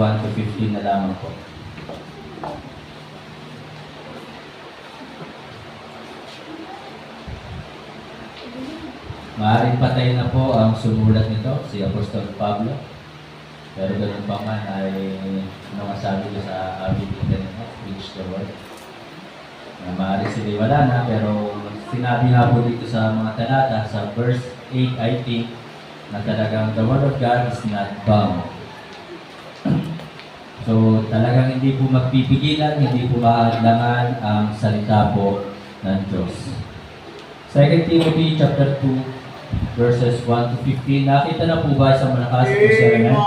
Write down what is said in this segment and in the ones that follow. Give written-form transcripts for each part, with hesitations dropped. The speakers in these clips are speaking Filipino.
1 to 15 na lamang po. Maaaring patay na po ang sumulat nito, si Apostol Pablo. Pero ganun pa man ay masabi ko sa aming internet, preach the word. Maaaring sila wala na, pero sinabi nga po dito sa mga talata, sa verse 8 I think, na talagang the word of God is not bound. So talagang hindi po magpipigilan, hindi po maadlangan ang salita po ng Diyos. 2 Timothy chapter 2, verses 1 to 15. Nakita na po ba sa malakas po sermon?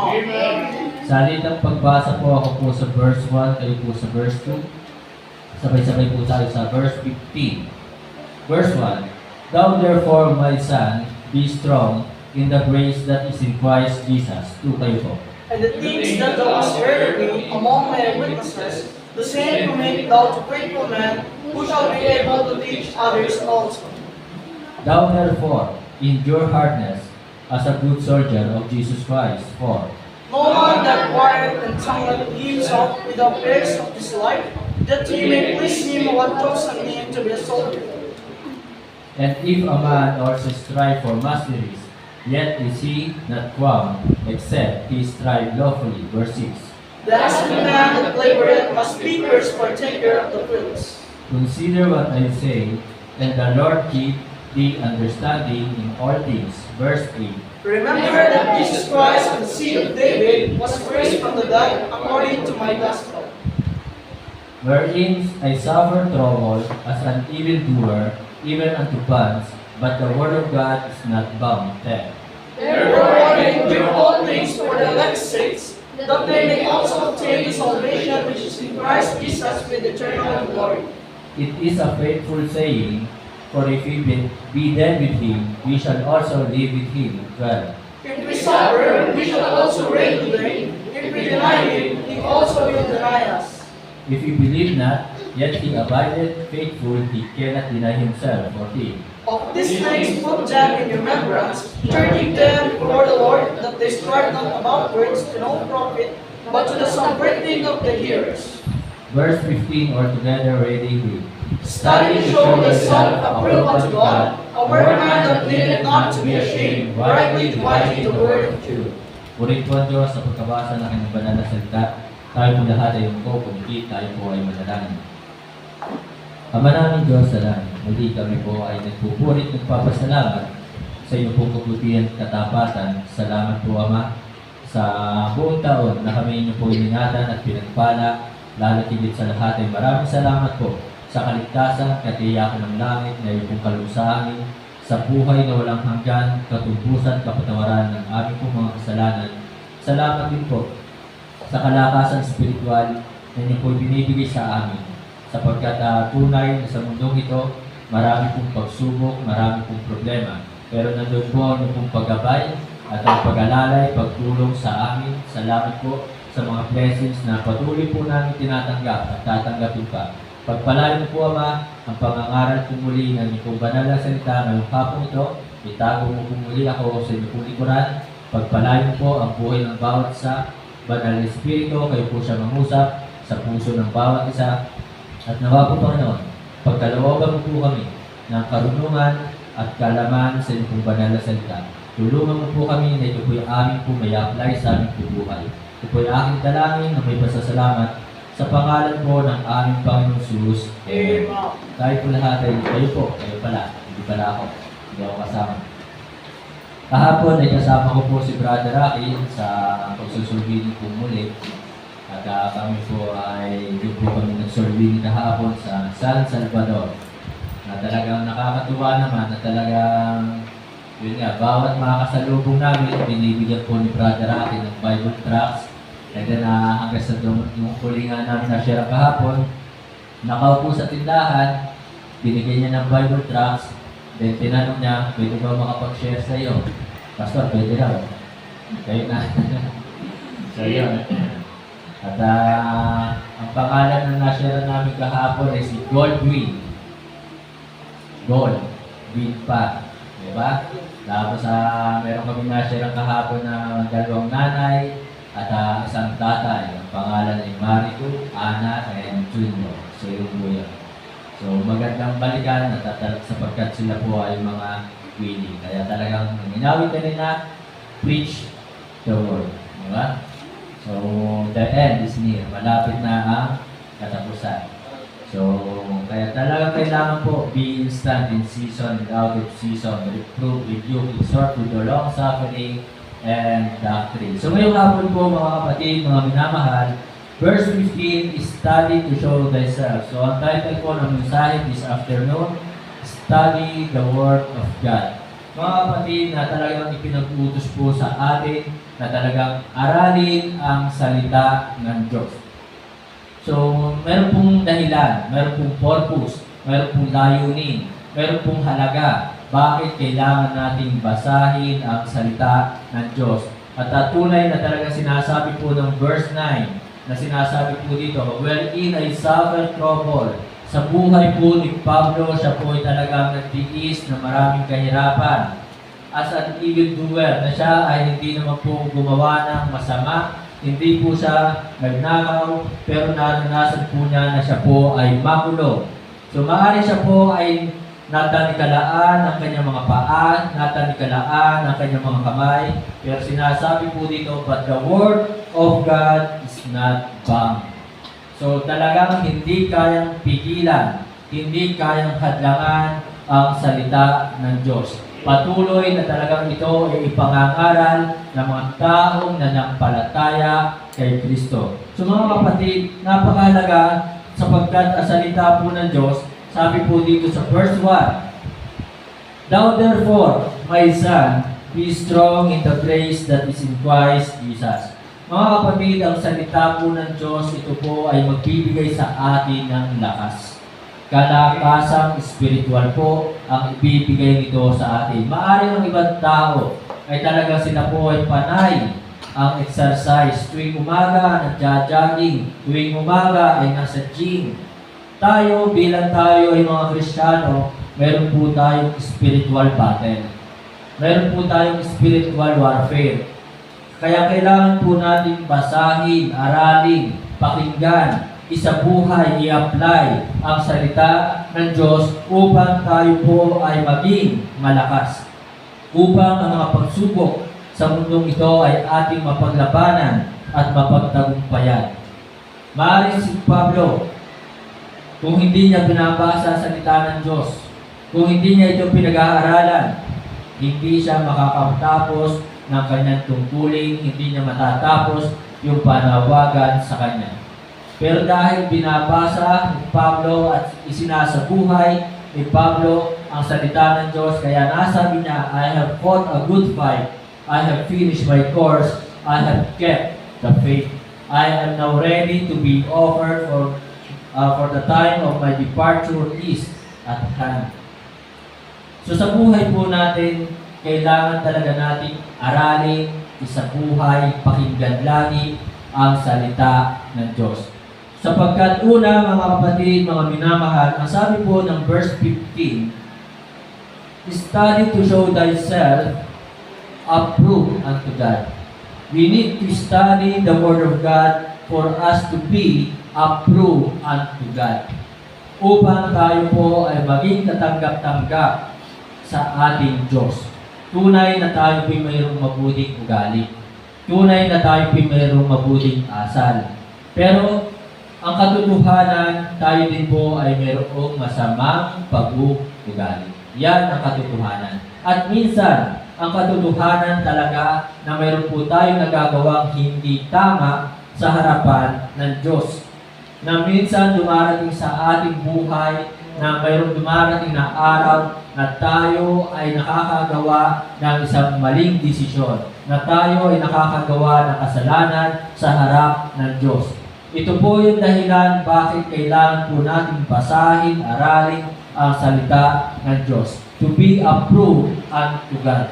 Sa halitang pagbasa po ako po sa verse 1, kayo po sa verse 2. Sabay-sabay po tayo sa verse 15. Verse 1, Thou therefore, my son, be strong in the grace that is in Christ Jesus. 2 kayo po. And the things that thou hast heard of me among my witnesses, the same commit thou to faithful men, who shall be able to teach others also. Thou therefore, endure hardness as a good soldier of Jesus Christ. 4. No one that warreth and tumbleth himself with the affairs of this life, that he may please him what chosen him to be a soldier. And if a man also strive for masteries, yet is he not crowned, except he strive lawfully. Verse 6. The husbandman that laboureth must be first partaker of the fruits. Consider what I say, and the Lord keep thee understanding in all things. Verse 8. Remember that Jesus Christ, the seed of David, was raised from the dead according to my gospel. Wherein I suffer trouble as an evildoer, even unto bonds, but the word of God is not bound. 10. Therefore I endure all things for the elect's sakes, that they may also obtain the salvation which is in Christ Jesus with eternal glory. It is a faithful saying, for if we be dead with him, we shall also live with him. 12. If we suffer, we shall also reign with him. If we deny him, he also will deny us. If we believe not, yet he abideth faithful, he cannot deny himself. 14. Of these things put them in remembrance, turning them before the Lord, that they strive not about words to no profit, but to the subverting of the hearers. Verse 15, altogether ready with. Study to show thyself approved unto God, a workman that needeth not to be ashamed, rightly dividing the word of truth. Purihin po ang Diyos sa pagkabasa ng kanyang banal na salita. Tayo po lahat ay umpo, kumikit, tayo po ay manalangin. Ama namin Diyos sa langit, muli kami po ay nagpupurit, nagpapasalamat sa iyong pong kabutihan at katapatan. Salamat po Ama sa buong taon na kami inyo po iningatan at pinagpala. Lalo tigit sa lahat ay maraming salamat po sa kaligtasan, katiyakan ng langit na iyong pong kaloob sa amin, sa buhay na walang hanggan, katungkusan, kapatawaran ng aming pong mga kasalanan. Salamat din po sa kalakasan spiritual na inyo po binibigay sa amin, sapagkat tunay na sa mundong ito, marami pong pagsubok, marami pong problema. Pero nandun po ang inyong pong paggabay at ang pag-alalay, pagtulong sa amin. Salamat po sa mga blessings na patuloy po namin tinatanggap at tatanggapin pa. Pagpalain po Ama ang pangangaral po muli ng inyong banal na salita ngayong hapon ito. Itago mo po muli ako sa inyong pong likuran. Pagpalain po ang buhay ng bawat isa. Banal na Espiritu, kayo po siya mangusap sa puso ng bawat isa. At nawa po Panginoon, pagkalooban mo po kami ng karunungan at kalaman sa inyong pong banal na salita. Tulungan mo po kami na ito po yung aming po may apply sa aming buhay. Ito po yung aking dalangin na may pasasalamat sa pangalan po ng aming Panginoong Jesus. Amen. Tayo po lahat ay kayo po, kayo pala, hindi pala ako, hindi ako kasama. Kahapon ay kasama ko po si Brother Rocky sa pagsusulbini po muli. At kami po ay hindi po kami nagsulbini kahapon sa San Salvador. Na talagang nakakatuwa naman na talagang yun nga, bawat mga kasalubong namin, binibigyan po ni Brother Rocky ng Bible tracts. And then hanggang sa yung huli nga namin na share kahapon, nakaupo sa tindahan, binigyan niya ng Bible tracts. Then tinanong niya, pwede ba makapag-share sa iyo? Pastor, pwede raw. Kayo na. So yun. At ang pangalan na na-share namin kahapon ay si Gold Green. Gold. Green pa. Diba? Tapos meron kami na-share kahapon na dalawang nanay, At isang tatay, ang pangalan ay Marico, Ana, and Junior. So yun po yun. So magandang balikan sapagkat sila po ay mga willing. Kaya talagang ninawit ka rin na preach the word. Diba? So the end is near. Malapit na ang katapusan. So kaya talagang kailangan po be instant in season and out of season. Reprove, rebuke, exhort with the long suffering and doctrine. So ngayong hapon po mga kapatid, mga minamahal, verse 15 is study to show thyself. So ang title po ng mensahe this afternoon, study the Word of God. Mga kapatid, na talagang ipinag-utos po sa atin na talagang aralin ang salita ng Diyos. So meron pong dahilan, meron pong purpose, meron pong layunin, meron pong halaga. Bakit kailangan nating basahin ang salita ng Diyos? At tunay na talaga sinasabi po ng verse 9, na sinasabi po dito, wherein I suffer trouble. Sa buhay po ni Pablo, siya po ay talagang nagtiis na maraming kahirapan. As an evildoer, na siya ay hindi naman po gumawa ng masama, hindi po siya nagnakaw, pero naranasan po niya na siya po ay makulong. So maaari siya po ay natanikalaan ang kanyang mga paa, natanikalaan ang kanyang mga kamay, pero sinasabi po dito, but the word of God is not bound. So talagang hindi kayang pigilan, hindi kayang hadlangan ang salita ng Diyos. Patuloy na talagang ito ay ipangangaral ng mga taong nanampalataya kay Kristo. So mga kapatid, napakahalaga sapagkat ang salita po ng Diyos, sabi po dito sa verse 1, thou therefore, my son, be strong in the grace that is in Christ Jesus. Mga kapatid, ang salita po ng Diyos, ito po ay magbibigay sa atin ng lakas. Kalakasang spiritual po ang ibibigay nito sa atin. Maaari ang ibang tao ay talaga sila po ay panay ang exercise. Tuwing umaga, nagja-jogging. Tuwing umaga ay nasa gym. Tayo, bilang tayo ay mga Kristiyano, meron po tayong spiritual battle. Meron po tayong spiritual warfare. Kaya kailangan po natin basahin, aralin, pakinggan, isabuhay, i-apply ang salita ng Diyos upang tayo po ay maging malakas. Upang ang mga pagsubok sa mundong ito ay ating mapaglabanan at mapagtagumpayan. Maaaring si Pablo, kung hindi niya binabasa ang salita ng Diyos, kung hindi niya ito pinag-aaralan, hindi siya makakatapos ng kanyang tungkulin, hindi niya matatapos yung panawagan sa kanya. Pero dahil binabasa ni Pablo at isinasabuhay ni Pablo ang salita ng Diyos, kaya nasabi niya, I have fought a good fight, I have finished my course, I have kept the faith. I am now ready to be offered for the time of my departure is at hand. So sa buhay po natin, kailangan talaga natin aralin, isabuhay, pakinggan lagi ang salita ng Diyos. Sapagkat una, mga kapatid, mga minamahal, ang sabi po ng verse 15, study to show thyself approved unto God. We need to study the Word of God for us to be approved unto God. Upang tayo po ay maging katanggap-tanggap sa ating Diyos. Tunay na tayo po'y mayroong mabuting ugali. Tunay na tayo po'y mayroong mabuting asal. Pero ang katotohanan, tayo din po ay mayroong masamang pag-uugali. Yan ang katotohanan. At minsan, ang katotohanan talaga na mayroon po tayong nagagawang hindi tama sa harapan ng Diyos. Na minsan dumarating sa ating buhay na mayroong dumarating na araw na tayo ay nakakagawa ng isang maling desisyon. Na tayo ay nakakagawa ng kasalanan sa harap ng Diyos. Ito po yung dahilan bakit kailangan po natin basahin, aralin ang salita ng Diyos. To be approved unto God.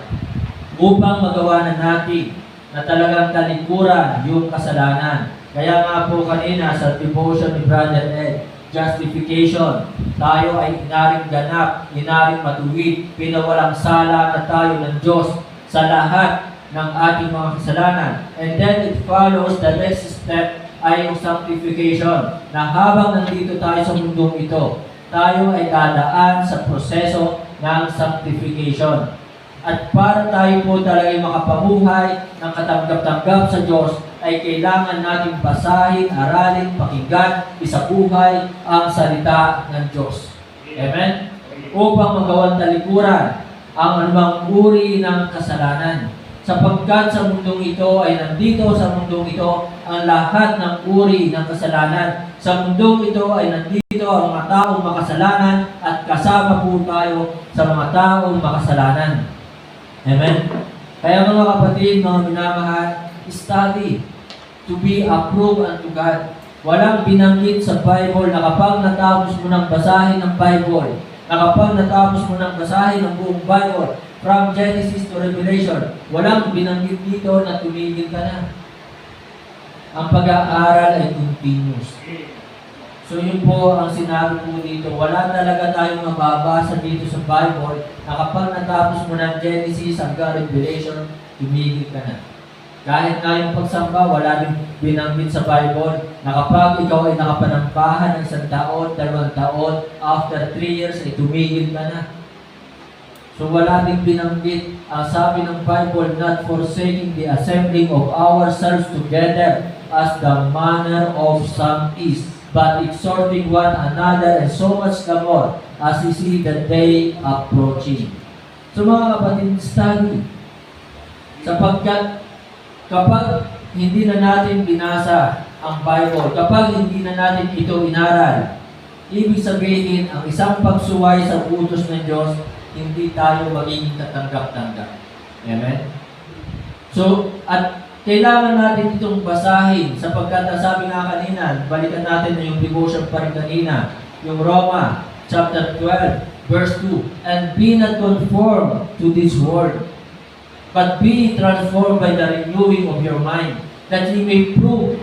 Upang magawa na natin na talagang talikuran yung kasalanan. Kaya nga po kanina sa devotion ni Brother Ed, justification, tayo ay inaring ganap, inaring matuwid, pinawalang sala na tayo ng Diyos sa lahat ng ating mga kasalanan. And then it follows, the next step ay yung sanctification, na habang nandito tayo sa mundong ito, tayo ay dadaan sa proseso ng sanctification. At para tayo po talaga makapamuhay ng katanggap-tanggap sa Diyos, ay kailangan nating basahin, aralin, pakinggan, isabuhay ang salita ng Diyos. Amen? Upang magawang talikuran ang anumang uri ng kasalanan. Sapagkat sa mundong ito ay nandito sa mundong ito ang lahat ng uri ng kasalanan. Sa mundong ito ay nandito ang mga taong makasalanan at kasama po tayo sa mga taong makasalanan. Amen? Kaya mga kapatid, mga minamahal, study to be approved unto God. Walang binanggit sa Bible na kapag natapos mo ng basahin ng Bible, na kapag natapos mo ng basahin ng buong Bible, from Genesis to Revelation, walang binanggit dito na tumigil ka na. Ang pag-aaral ay continuous. So yun po ang sinabi po dito. Wala talaga tayong mababasa dito sa Bible na kapag natapos mo ng Genesis hanggang Revelation, tumigil ka na. Kahit na yung pagsamba, wala rin binanggit sa Bible na kapag ikaw ay nakapanampahan ng 1 taon, 2 taon, after 3 years, ay tumigil ka na. So wala din binanggit ang sabi ng Bible, not forsaking the assembling of ourselves together as the manner of some is, but exhorting one another, and so much the more as we see the day approaching. So mga kapatid, study. Sapagkat kapag hindi na natin binasa ang Bible, kapag hindi na natin ito inaral, ibig sabihin ang isang pagsuway sa utos ng Diyos, hindi tayo magiging katanggap-tanggap. Amen? So, at kailangan natin itong basahin sapagkat sabi nga kanina, balikan natin na yung devotion pa rin kanina, yung Roma chapter 12, verse 2, and be not conformed to this world, but be transformed by the renewing of your mind, that ye may prove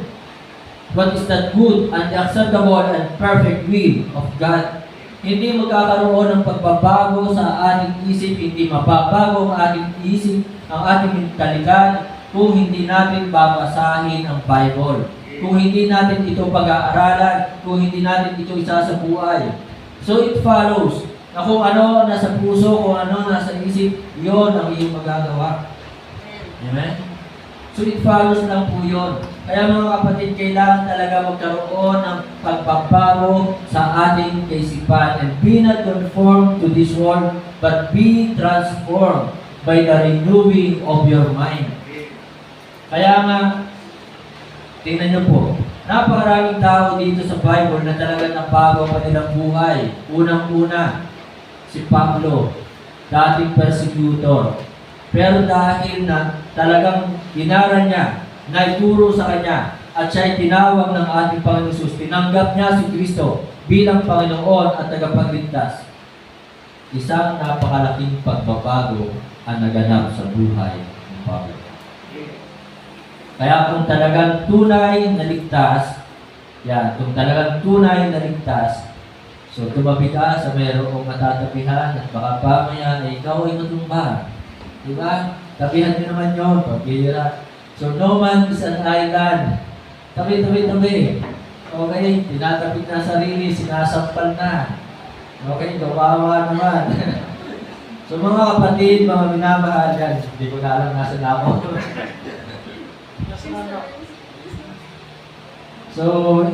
what is that good and the acceptable and perfect will of God. Hindi magkakaroon ng pagbabago sa ating isip, hindi mababago ang ating isip, ang ating mentalidad, kung hindi natin babasahin ang Bible. Kung hindi natin ito pag-aaralan, kung hindi natin ito isasabuhay. So it follows na kung ano nasa puso, kung ano nasa isip, yon ang iyong magagawa. Amen? So it follows lang po yun. Kaya mga kapatid, kailangan talaga magkaroon ng pagbabago sa ating kaisipan. And be not conformed to this world, but be transformed by the renewing of your mind. Kaya nga, tingnan nyo po, napakaraming tao dito sa Bible na talagang nabago pa nilang buhay. Unang-una, si Pablo, dating persecutor. Pero dahil na talagang inaral niya, naituro sa kanya, at siya ay tinawag ng ating Panginoon Jesus, tinanggap niya si Kristo bilang Panginoon at tagapagligtas. Isang napakalaking pagbabago ang naganap sa buhay ng Pablo. Kaya kung talagang tunay na ligtas, kung talagang tunay na ligtas, so tumabi ka sa mayroong matatapihan at baka mamaya ay ikaw ay matumba. Diba? Tabihan nyo naman yun, pabira. So no man is an island. Tabi. Okay, tinatapit na sarili, sinasampal na. Okay, kawawa naman. So mga kapatid, mga minamahal yan, hindi ko na alam nasa na ako. So,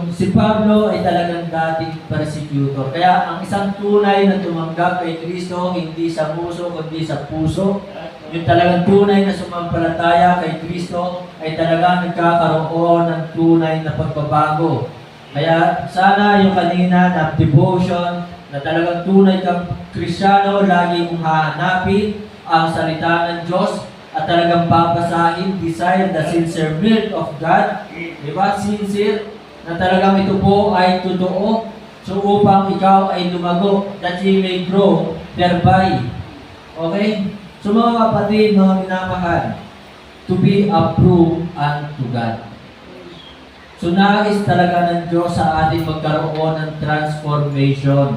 si Pablo ay talagang dating persecutor. Kaya ang isang tunay na tumanggap kay Kristo, hindi sa puso, kundi sa puso. Yung talagang tunay na sumampalataya kay Kristo ay talagang nagkakaroon ng tunay na pagbabago. Kaya sana yung kanina na devotion, na talagang tunay kang Kristiyano, lagi mong hahanapin ang salita ng Diyos at talagang babasahin, desire the sincere will of God. Diba? Sincere, na talagang ito po ay totoo. So upang ikaw ay lumago, that ye may grow thereby. Okay? So mga kapatid, mga minamahal, to be approved unto God. So nais talaga ng Diyos sa ating magkaroon ng transformation.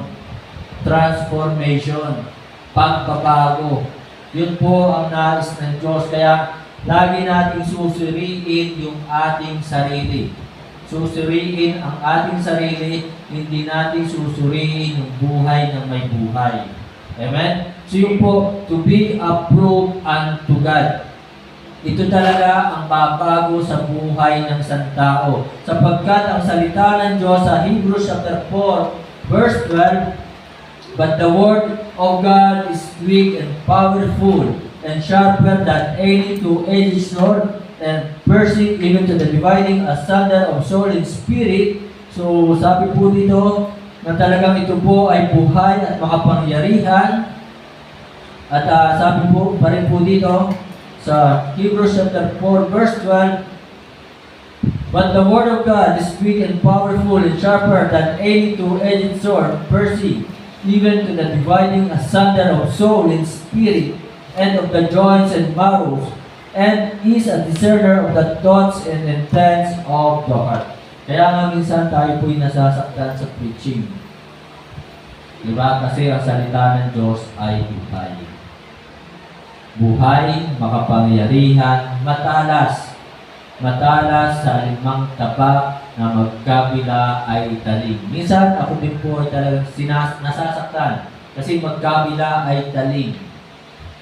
Transformation. Pagbabago. Yun po ang nais ng Diyos. Kaya lagi nating susuriin yung ating sarili. Susuriin ang ating sarili, hindi natin susuriin yung buhay ng may buhay. Amen? So yun po, to be approved unto God. Ito talaga ang babago sa buhay ng isang tao. Sapagkat ang salita ng Diyos sa Hebrews chapter 4, verse 12, but the word of God is quick and powerful and sharper than any two-edged sword and piercing even to the dividing asunder of soul and spirit. So sabi po dito na talagang ito po ay buhay at makapangyarihan. At sabi po pa rin po dito sa Hebrews chapter 4 verse 12, but the word of God is quick and powerful and sharper than any two-edged sword, piercing even to the dividing asunder of soul and spirit, and of the joints and marrows, and is a discerner of the thoughts and intents of the heart. Kaya nga minsan tayo po'y nasasaktan sa preaching. Diba? Kasi ang salita ng Diyos ay buhay. Buhay, makapangyarihan, matalas. Matalas sa limang taba na magkabila ay talim. Minsan ako din po ay talagang nasasaktan kasi magkabila ay talim.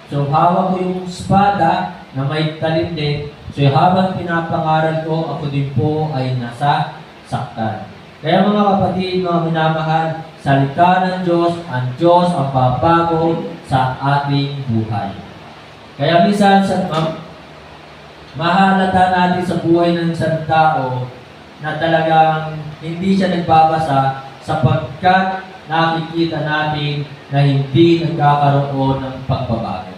So hawak ko yung espada na may talim din. So habang pinapangaral ko, ako din po ay nasasaktan. Kaya mga kapatid, mga minamahal, salita ng Diyos, ang Diyos ang babago sa ating buhay. Kaya minsan, mahalata natin sa buhay ng isang tao na talagang hindi siya nagbabasa sapagkat nakikita natin na hindi nagkakaroon ng pagbabago.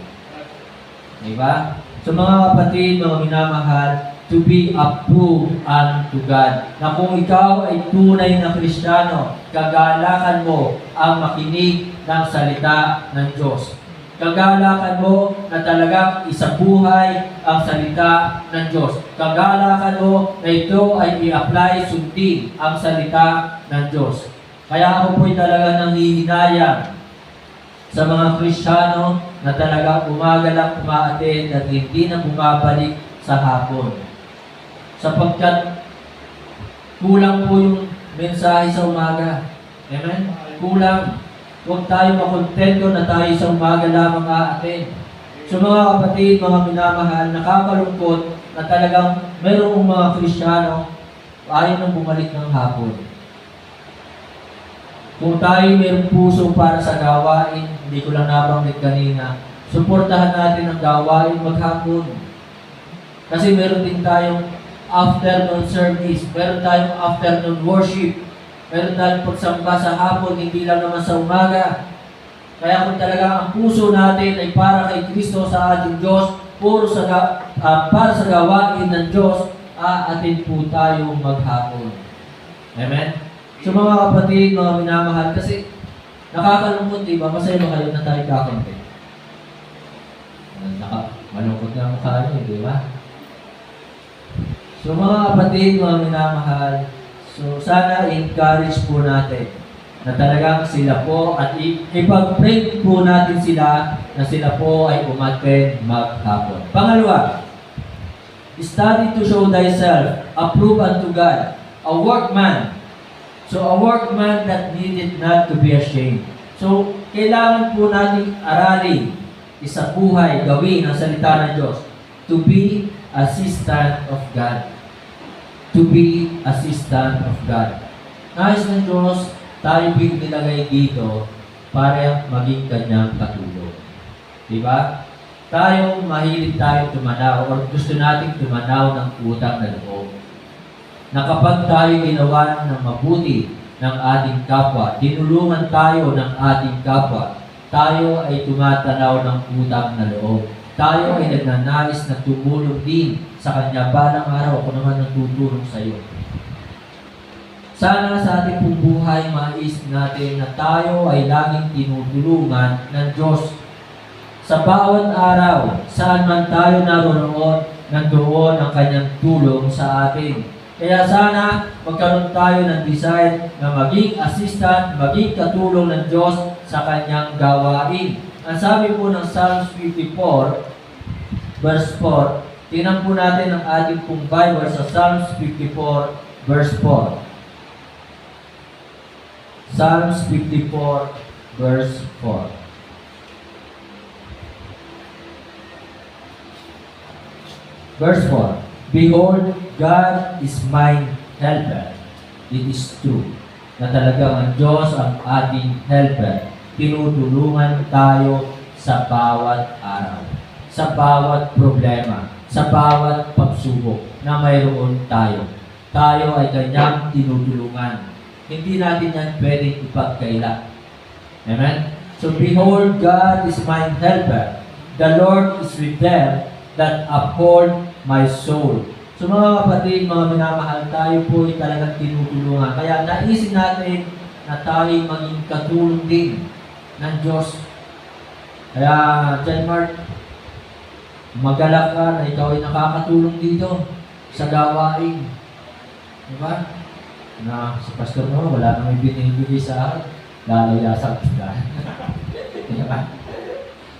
Diba? So mga kapatid, mga minamahal, to be approved unto God. Na kung ikaw ay tunay na Kristiyano, kagalakan mo ang makinig ng salita ng Diyos. Kagalakan mo na talagang isabuhay ang salita ng Diyos. Kagalakan mo na ito ay i-apply, sundin ang salita ng Diyos. Kaya ako po'y talaga nanghihinayang sa mga Kristiyano na talagang umaga lang umaattend at hindi na bumabalik sa hapon. Sapagkat kulang po yung mensahe sa umaga. Amen? Kulang. Huwag tayo makontento na tayo sa umaga lamang aattend. So mga kapatid, mga minamahal, nakakalungkot na talagang mayroong mga Kristiyano ayaw nang bumalik ng hapon. Kung tayo mayroong puso para sa gawain, hindi ko lang nabanggit kanina, suportahan natin ang gawain maghapon. Kasi meron din tayong afternoon service, meron tayong afternoon worship, meron tayong pagsamba sa hapon, hindi lang naman sa umaga. Kaya kung talaga ang puso natin ay para kay Kristo sa ating Diyos, para sa gawain ng Diyos, aatin po tayo maghapon. Amen? So mga kapatid, mga minamahal, kasi nakakalungkot, diba? Masaya ba kayo na tayo kakampi? Malungkot na ang mukha nyo, diba? So mga kapatid, mga minamahal, so sana encourage po natin na talagang sila po at ipag-pray po natin sila na sila po ay umattend maghapon. Pangalawa, study to show thyself, approve unto God, a workman. So a workman that needed not to be ashamed. So kailangan po natin aralin, isabuhay, gawin ang salita ng Diyos to be assistant of God. To be assistant of God. Nais ng Diyos, tayo nilagay dito para maging kanyang katulong. Diba? Tayo, mahilig tayo tumanaw or gusto nating tumanaw ng utang na loob. Na kapag tayo ginawa ng mabuti ng ating kapwa, tinulungan tayo ng ating kapwa, tayo ay tumatanaw ng utang na loob. Tayo ay nagnanais na tumulong din sa kanya balang araw ako naman natutulong sa iyo. Sana sa ating pong buhay mais natin na tayo ay laging tinutulungan ng Diyos. Sa bawat araw, saan man tayo naroon, nandoon ang kanyang tulong sa atin. Kaya sana magkaroon tayo ng desire na maging assistant, maging katulong ng Diyos sa kanyang gawain. Ang sabi po ng Psalms 54, verse 4, Tingnan po natin ang ating pong Bible sa Psalms 54 verse 4. Psalms 54 verse 4. Verse 4. Behold, God is my helper. It is true na talagang ang Diyos ang ating helper. Tinutulungan tayo sa bawat araw, sa bawat problema, sa bawat pagsubok na mayroon tayo. Tayo ay kanyang tinutulungan. Hindi natin yan pwedeng ipagkaila. Amen? So, behold, God is my helper. The Lord is with them that uphold my soul. So mga kapatid, mga minamahal, tayo po ay talagang tinutulungan. Kaya naisip natin na tayo maging katulong din ng Diyos. Kaya, John Mark, magalak ka na ikaw ay nakakatulong dito sa gawain. Diba? Na si pastor mo, wala nang binibigay sa akin, lalayasan kita. Diba?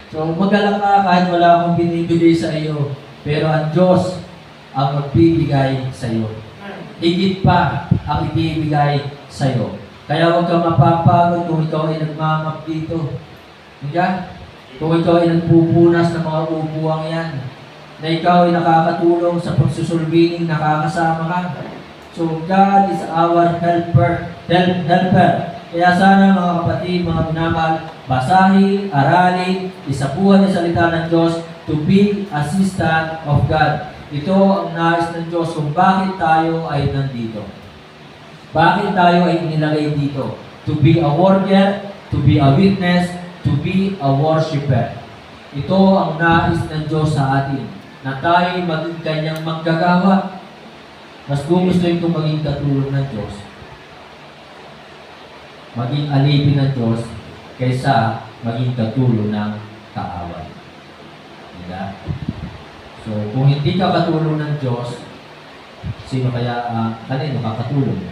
So, magalak ka kahit wala akong binibigay sa iyo. Pero ang Diyos ang magbibigay sa iyo. Higit pa ang ibibigay sa iyo. Kaya huwag kang mapapagod kung ikaw ay nagmamap dito. Diba? Kung ikaw ay nagpupunas ng mga upuang yan, na ikaw ay nakakatulong sa pagsusulbining, nakakasama ka. So, God is our helper. Kaya sana mga kapatid, mga minamahal, basahin, aralin, isapuhan ang salita ng Diyos to be assistant of God. Ito ang nais ng Diyos kung bakit tayo ay nandito. Bakit tayo ay inilagay dito? To be a worker, to be a witness, to be a worshiper. Ito ang nais ng Diyos sa atin, na tayo ay maging kanyang manggagawa. Mas gugustuhin kong maging katulong ng Diyos, maging alipin ng Diyos, kaysa maging katulong ng kaaway. Diba? So, kung hindi ka katulong ng Diyos, sino kaya kanino kakatulong?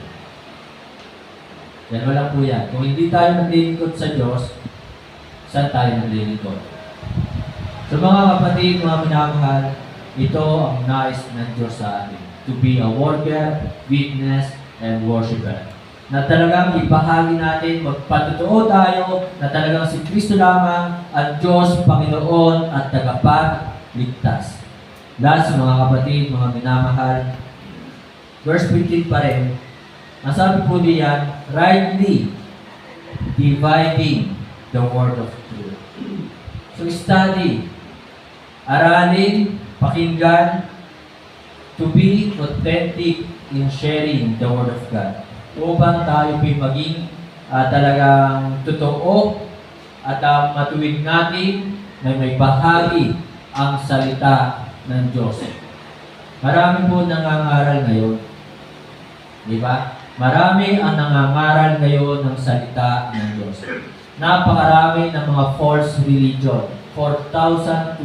Yan, wala po yan. Kung hindi tayo naglilingkod sa Diyos, saan tayo naglilingkod? So mga kapatid, mga minamahal, ito ang nais ng Diyos sa atin. To be a worker, witness, and worshiper. Na talagang ibahagi natin, magpatotoo tayo na talagang si Kristo lamang ang Diyos, Panginoon at tagapagligtas. Last, mga kapatid, mga minamahal, verse 15 pa rin, ang sabi po diyan, rightly dividing the word of truth. So study, aralin, pakinggan, to be authentic in sharing the Word of God. Upang tayo maging talagang totoo at matuwid natin na may bahagi ang salita ng Diyos. Marami po nangangaral ngayon. Di ba? Marami ang nangangaral ngayon ng salita ng Diyos. Napakarami ng mga false religion. 4,200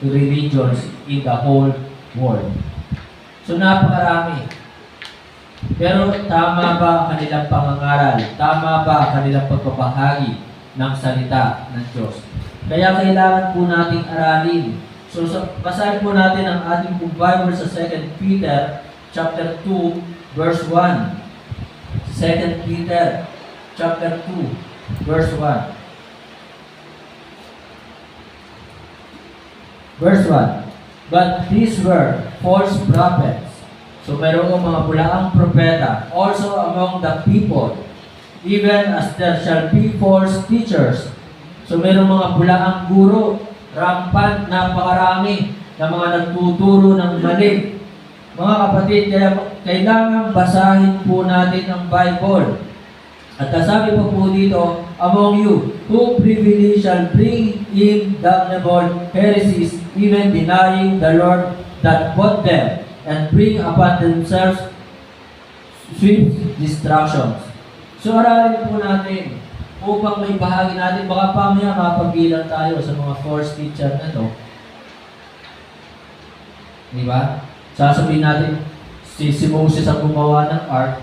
religions in the whole world. So napakarami. Pero tama ba ang kanilang pangangaral? Tama ba ang kanilang pagbabahagi ng salita ng Diyos? Kaya kailangan po nating aralin. So basahin po natin ang ating Bible sa 2 Peter chapter 2 verse 1. 2 Peter chapter 2 verse 1. Verse 1. But these were false prophets. So mayroong mga bulaang propeta also among the people, even as there shall be false teachers. So mayroong mga bulaang guro, rampant, napakarami, na mga nagtuturo ng mali. Mga kapatid, kaya kailangan basahin po natin ang Bible. At sabi po dito, among you, who privily shall bring in damnable heresies, even denying the Lord that bought them, and bring upon themselves swift destructions. So aralin po natin, upang may bahagi natin, baka pamaya mapagbilang tayo sa mga false teacher na to. Di ba? Sasabihin natin, si Moses ang gumawa ng ark.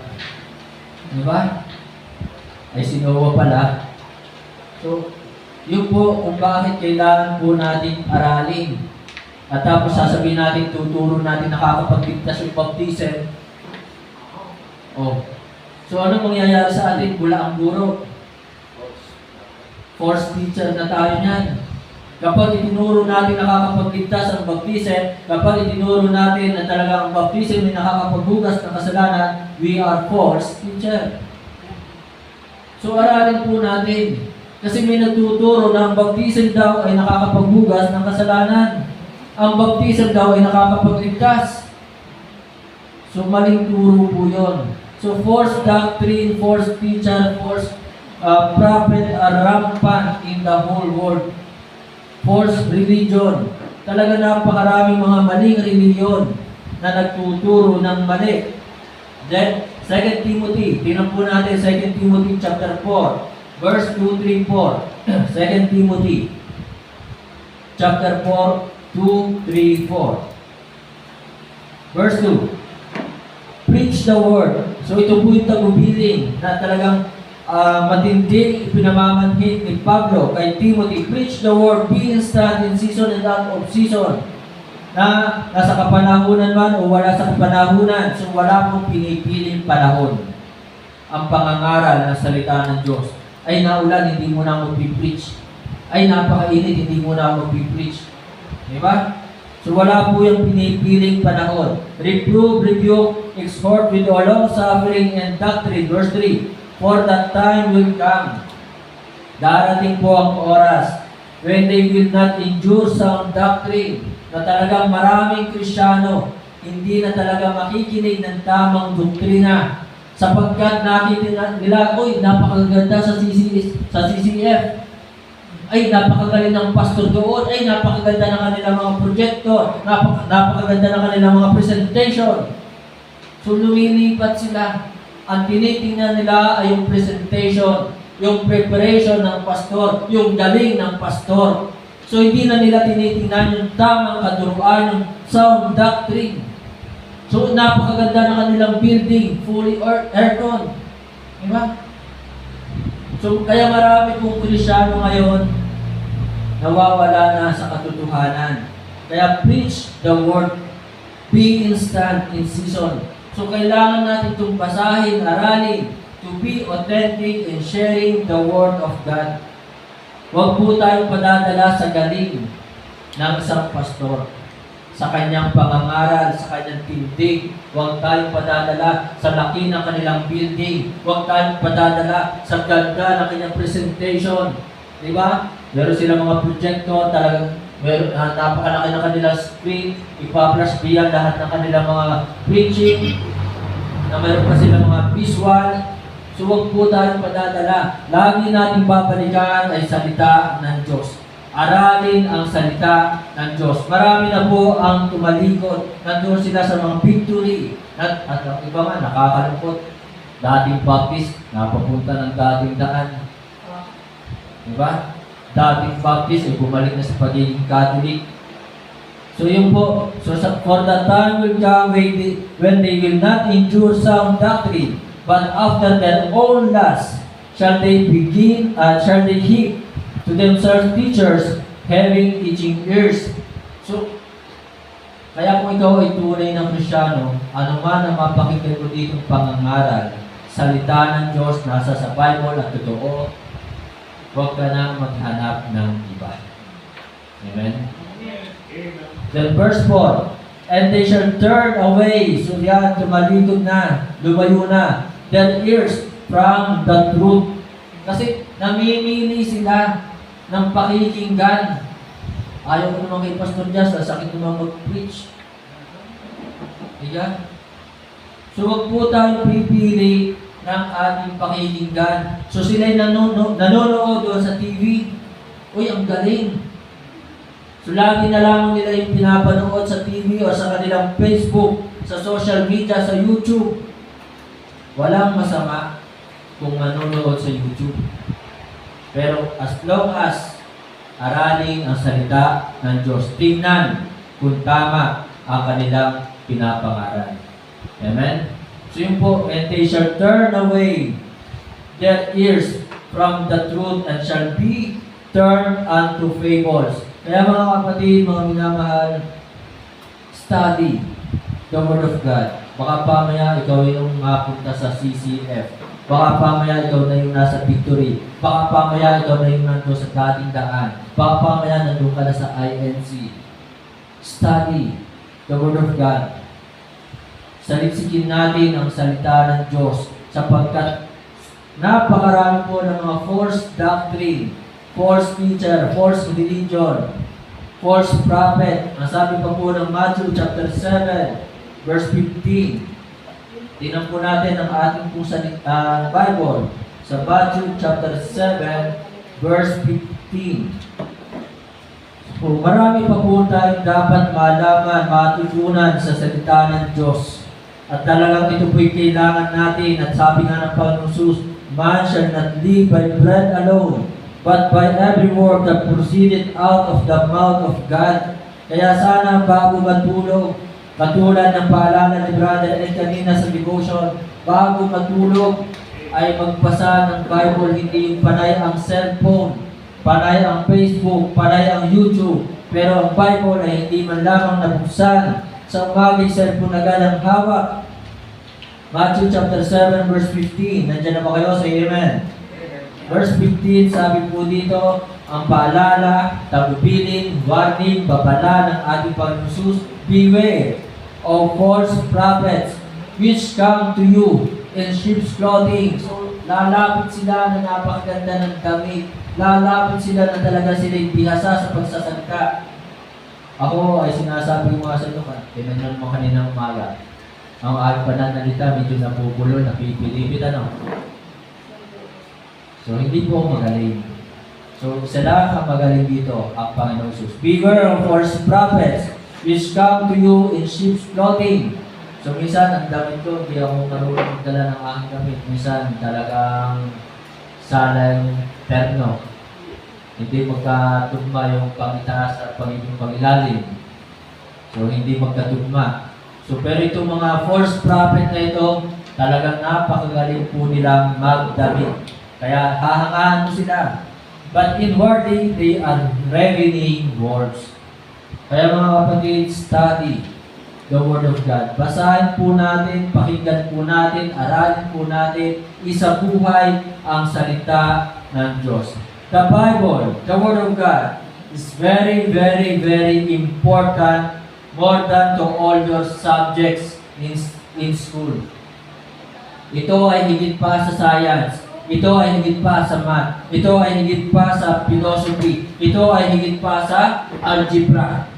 Di ba? Ay si Noah pala. So, yun po kung bakit kailangan po natin aralin. at tapos sasabihin natin, tuturo natin nakakapagligtas yung baptism. Oh. So ano mangyayari sa atin? Bula ang guro. Force teacher na tayo niyan. Kapag itinuro natin nakakapagligtas ang baptism, kapag itinuro natin na talaga ang baptism ay nakakapaghugas ng kasalanan, we are force teacher. So aralin po natin. Kasi may nagtuturo na ang baptism daw ay nakakapaghugas ng kasalanan. Ang baptism daw ay nakakapagligtas. So maling turo po yun. So false doctrine, false teacher, false prophet are rampant in the whole world. False religion. Talaga napakaraming mga maling religion na nagtuturo ng mali. Then, 2 Timothy. Tingnan po natin 2 Timothy chapter 4, verse 2, 3, 4. 2 Timothy chapter 4, 2, 3, 4. Verse 2. Preach the word. So ito po yung tagubilin na talagang matinding pinamamanhid ni Pablo kay Timothy. Preach the word, be instant in season and out of season. Na nasa kapanahunan man o wala sa kapanahunan. So wala pong pinipiling panahon. Ang pangangaral ng salita ng Diyos. Ay naulan, hindi mo na mag-preach. Ay napakainit, hindi mo na mag-preach. Diba? So wala po yung pinipiling panahon. Reprove, rebuke, exhort with all long suffering and doctrine. Verse 3. For that time will come. Darating po ang oras when they will not endure sound doctrine. Na talagang maraming Kristiyano hindi na talaga makikinig ng tamang doktrina. Sapagkat nakita nila, uy, napakaganda sa CCF. Ay, napakagaling ng pastor doon. Ay, napakaganda ng kanilang mga proyekto. Napakaganda ng kanilang mga presentation. So, lumilipat sila. Ang tinitingnan nila ay yung presentation, yung preparation ng pastor, yung galing ng pastor. So, hindi na nila tinitingnan yung tamang katuruan, yung sound doctrine. So, napakaganda ng kanilang building, fully aircon. Diba? So, kaya marami pong Kristiyano ngayon nawawala na sa katotohanan. Kaya preach the word, be instant in season. So, kailangan natin itong basahin, aralin, to be authentic in sharing the word of God. Huwag po tayong padadala sa galing ng isang pastor, sa kanyang pangangaral, sa kanyang tindig. Huwag tayong padadala sa laki ng kanilang building. Huwag tayong padadala sa ganda ng kanyang presentation. Diba? Meron silang mga projector, talagang napakalaki ng kanilang screen, ipa-flash diyan lahat ng kanilang mga preaching, na meron pa silang mga visual. So huwag po tayong padadala. Lagi natin babalikan ay salita ng Diyos. Aralin ang salita ng Diyos. Marami na po ang tumalikod. Nandun sila sa mga victory. At iba nga, nakakalungkot. Dating Baptist, napapunta ng dating daan. Diba? Dating Baptist, ay bumalik na sa pagiging Catholic. So yun po. So for the time will come when they will not endure sound doctrine, but after their own lust shall they heap to themselves teachers having teaching ears. So, kaya kung ikaw ay tunay ng Kristiyano, ano man ang mapakinggan mo dito pangangaral, salita ng Diyos nasa sa Bible at totoo, huwag ka na maghanap ng iba. Amen? Then verse 4, and they shall turn away, so yan, tumalikod na, lumayo na, their ears from the truth. Kasi namimili sila ng pakikinggan. Ayaw ko naman kay Pastor Jazz, sakit naman mag-preach. Diyan. So wag po tayong pipili ng ating pakikinggan. So sila'y nanonood doon sa TV. Uy, ang galing. So lagi na lang nila yung pinapanood sa TV o sa kanilang Facebook, sa social media, sa YouTube. Walang masama kung manonood sa YouTube. Pero as long as aralin ang salita ng Diyos, tingnan kung tama ang kanilang pinapangaral. Amen? So yun po, and they shall turn away their ears from the truth and shall be turned unto fables. Kaya mga kapatid, mga minamahal, study the Word of God. Baka pamaya ikaw yung mapunta sa CCF. Baka pamaya ikaw na yung nasa Victory. Baka pamaya ikaw na yung nandun sa dating daan. Baka pamaya nandun ka na sa INC. Study the Word of God. Saliksikin natin ang salita ng Diyos sapagkat napakarami po ng mga false doctrine, false teacher, false religion, false prophet. Ang sabi pa po ng Matthew chapter 7, verse 15. Tingnan po natin ang ating pong Bible sa Matthew chapter 7, verse 15. So, marami pa po tayong dapat malaman, matutunan sa salita ng Diyos. At talagang ito po'y kailangan natin. At sabi nga ng Panginoon Jesus, man shall not live by bread alone, but by every word that proceeded out of the mouth of God. Kaya sana bago matulog, katulad ng paalala ni Brother Ed kanina sa devotion, bago matulog ay magbasa ng Bible, hindi yung panay ang cellphone, panay ang Facebook, panay ang YouTube, pero ang Bible ay hindi man lamang nabuksan sa umagay cellphone na galang hawak. Matthew chapter 7 verse 15. Nandiyan na ba kayo? Say amen. Verse 15, sabi po dito, ang paalala, tagubilin, warning, babala ng ating Panginoon Jesus, beware of false prophets which come to you in sheep's clothing. So, lalapit sila na napakaganda ng damit. Lalapit sila na talaga sila'y bihasa sa pagsasalita. Ako ay sinasabi ko nga sa inyo, tinanong mo kaninang umaga. Ang aking pananalita, medyo napupulo, napipilipit, ano? So, hindi po ako magaling. So, isa lang ang magaling dito, ang Panginoon Jesus. Beware of false prophets which come to you in sheep's clothing. So, minsan, ang damit ko, hindi ako marunong magdala ng aking damit. Minsan, talagang salang terno. Hindi magkatugma yung pangitaas at pangibig pangilalim. So, hindi magkatugma. So, pero itong mga false prophet na ito, talagang napakagaling po nilang magdamit. Kaya hahangaan mo sila. But inwardly, they are revealing words. Kaya mga kapatid, study the Word of God. Basahin po natin, pakinggan po natin, aralin po natin, isabuhay ang salita ng Diyos. The Bible, the Word of God, is very, very, very important more than to all your subjects in school. Ito ay higit pa sa science. Ito ay higit pa sa math. Ito ay higit pa sa philosophy. Ito ay higit pa sa algebra.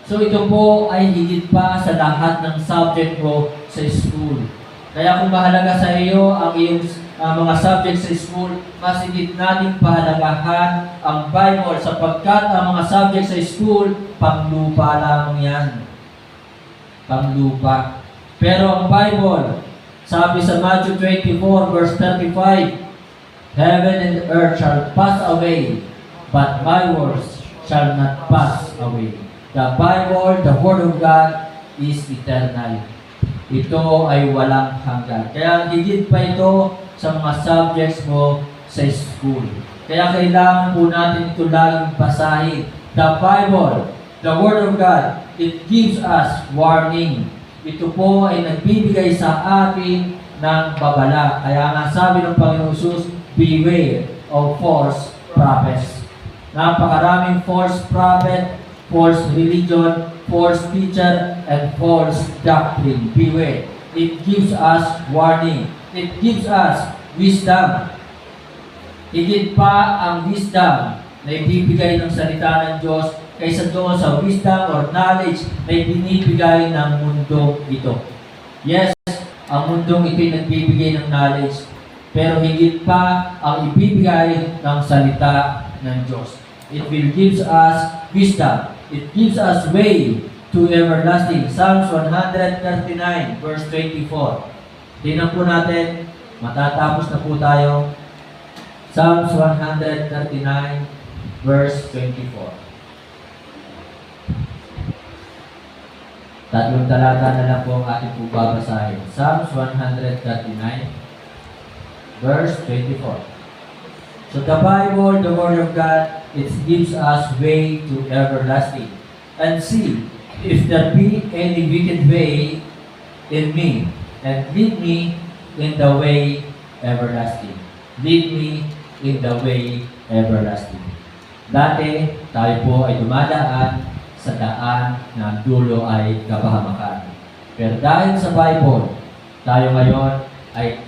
So ito po ay higit pa sa lahat ng subject mo sa school. Kaya kung mahalaga sa iyo ang iyong mga subject sa school, mas higit natin pahalagahan ang Bible sapagkat ang mga subject sa school, panglupa lamang yan. Panglupa. Pero ang Bible, sabi sa Matthew 24 verse 35, heaven and earth shall pass away, but my words shall not pass away. The Bible, the Word of God, is eternal. Ito ay walang hanggan. Kaya higit pa ito sa mga subjects mo sa school. Kaya kailangan po natin ito laging basahin. The Bible, the Word of God, it gives us warning. Ito po ay nagbibigay sa atin ng babala. Kaya nga sabi ng Panginoon Jesus, beware of false prophets. Napakaraming false prophet, false religion, false teacher, and false doctrine. Beware. It gives us warning. It gives us wisdom. Higit pa ang wisdom na ibibigay ng salita ng Diyos kaysa doon sa wisdom or knowledge na ibinibigay ng mundong ito. Yes, ang mundong ito'y nagbibigay ng knowledge, pero higit pa ang ibibigay ng salita ng Diyos. It will give us wisdom. It gives us way to everlasting. Psalms 139 verse 24. Tingnan po natin, matatapos na po tayo. Psalms 139 verse 24. Tatlong talata na lang po ang ating po babasahin. Psalms 139 verse 24. So the Bible, the Word of God, it gives us way to everlasting. And see, if there be any wicked way in me, and lead me in the way everlasting. Lead me in the way everlasting. Dati, tayo po ay dumadaan sa daan na ang dulo ay kapahamakan. Pero dahil sa Bible, tayo ngayon ay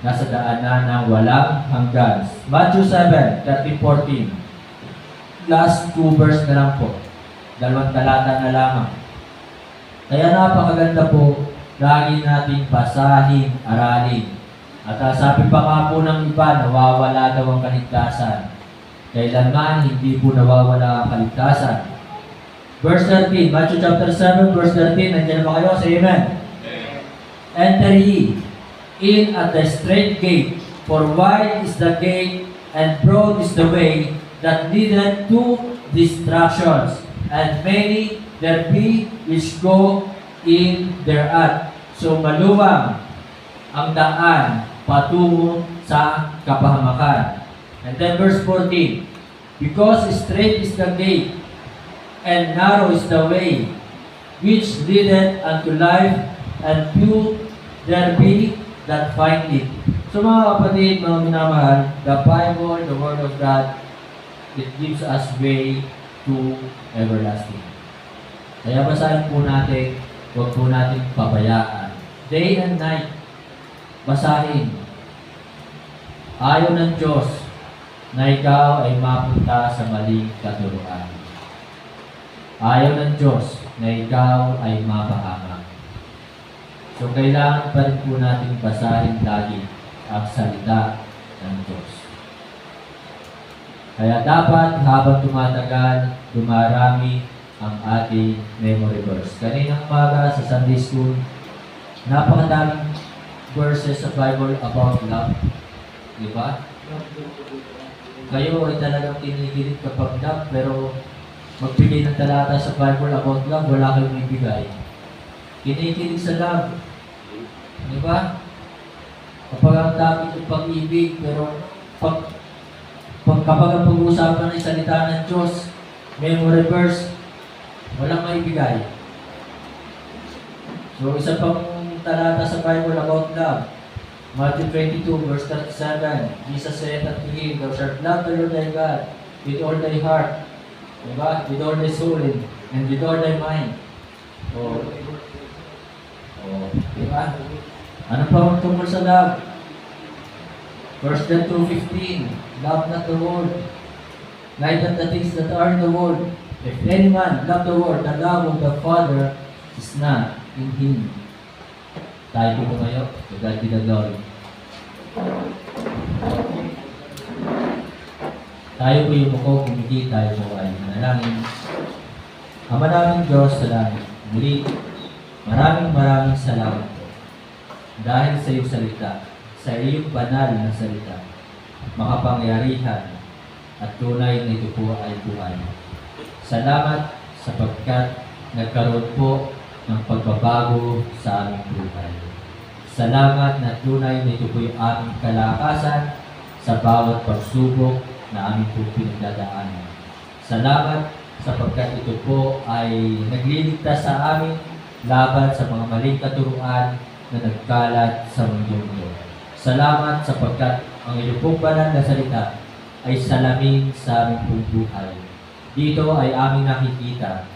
nasa daanan ng walang hanggan. Matthew 7, 13-14. Last 2 verse na lang po. 2 talata na lamang. Kaya napakaganda po, lagi nating basahin, aralin. At sabi pa nga po ng iba, nawawala daw ang kaligtasan. Kailanman hindi po nawawala ang kaligtasan. Verse 13, Matthew chapter 7, verse 13, nandiyan na ba kayo? Say amen. Enter ye in at the straight gate, for wide is the gate, and broad is the way that leadeth to destructions, and many there be which go in thereat. So maluwang ang daan patungo sa kapahamakan. And then verse 14, because straight is the gate, and narrow is the way, which leadeth unto life, and few there be that find it. So mga kapatid, mga minamahal, the Bible, the Word of God, it gives us way to everlasting. Kaya basahin po natin, huwag po natin pabayaan. Day and night, basahin. Ayaw ng Diyos na ikaw ay mapunta sa maling katuruan. Ayaw ng Diyos na ikaw ay mapahamak. So kailangan pa rin po natin basahin lagi ang salita ng Diyos. Kaya dapat habang tumatagal, dumarami ang ating memory verse. Kaninang umaga sa Sunday School, napakadaming verses sa Bible about love. Di ba? Kayo ay talagang kinikilig kapag love, pero magbigay ng talata sa Bible about love, wala kayong ibigay. Kinikilig sa love. Di ba? Kapag ang topic yung pag-ibig, pero kapag ang pag-uusapan ng salita ng Diyos, memory verse, walang maibigay. So, isa pang talata sa Bible about love. Matthew 22, verse 37, Jesus said unto him, thou shalt love the Lord thy God with all thy heart, diba? With all thy soul, and with all thy mind. Diba? Ano pa ang tungkol sa love? 1 John 2:15, love not the world, neither the things that are in the world. If any man love the world, the love of the Father is not in him. Tayo po kayo, to God be the glory. Tayo po yung muko, kumiti, tayo po ay manalangin. Ama namin Diyos sa langit, muli, maraming salamat po. Dahil sa iyong salita, sa iyong banal na salita, makapangyarihan at tunay na ito po ay buhay. Salamat sapagkat nagkaroon po ng pagbabago sa aming buhay. Salamat na tunay na ito po yung aming kalakasan sa bawat pagsubok na aming po pinagdadaanan. Salamat sapagkat ito po ay nagliligtas sa amin laban sa mga maling katuruan na nagkalat sa mundong ito. Salamat sapagkat ang iyong pong banal na salita ay salamin sa aming pong buhay. Dito ay aming nakikita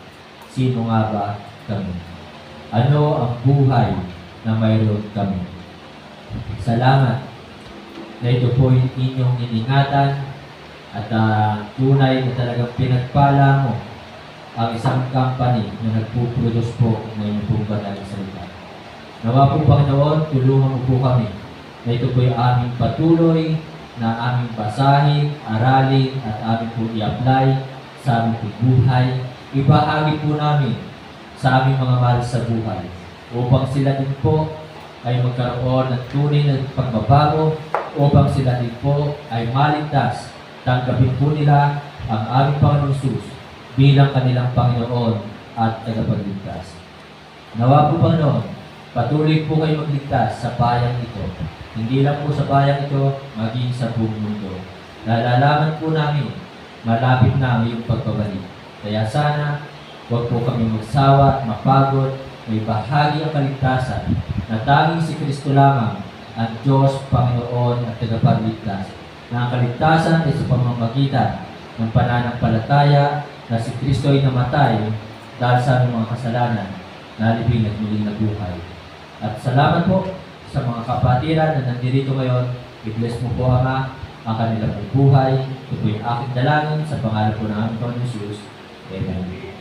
sino nga ba kami. Ano ang buhay na mayroon kami. Salamat na ito po yung inyong iningatan at tunay na talagang pinagpala mo ang isang company na nagpuproduce po ng inyong pong banal na salita. Nawa po Panginoon, tulungan mo po kami na ito po yung aming patuloy na aming basahin, aralin at aming po i-apply sa aming po buhay. Ibahagi po namin sa aming mga mahal sa buhay upang sila din po ay magkaroon ng tunay na pagbabago, upang sila din po ay maligtas. Tanggapin po nila ang aming Panginoon Jesus bilang kanilang Panginoon at tagapagligtas. Nawa po Panginoon, patuloy po kayo magligtas sa bayang ito. Hindi lang po sa bayang ito, maging sa buong mundo. Nalalaman po namin malapit na ang iyong pagbabalik. Kaya sana, huwag po kami magsawa at mapagod, may bahagi ang kaligtasan na tanging si Kristo lamang ang Diyos, Panginoon at tagapagligtas. Na ang kaligtasan ay sa pamamagitan ng pananampalataya na si Kristo ay namatay dahil sa aming mga kasalanan, nalibing at muling nabuhay. At salamat po sa mga kapatiran na nandito ngayon. I-bless mo po, Ama, ang kanilang buhay. Ito po yung aking dalangin sa pangalan po ng aming Panginoon Jesus. Amen.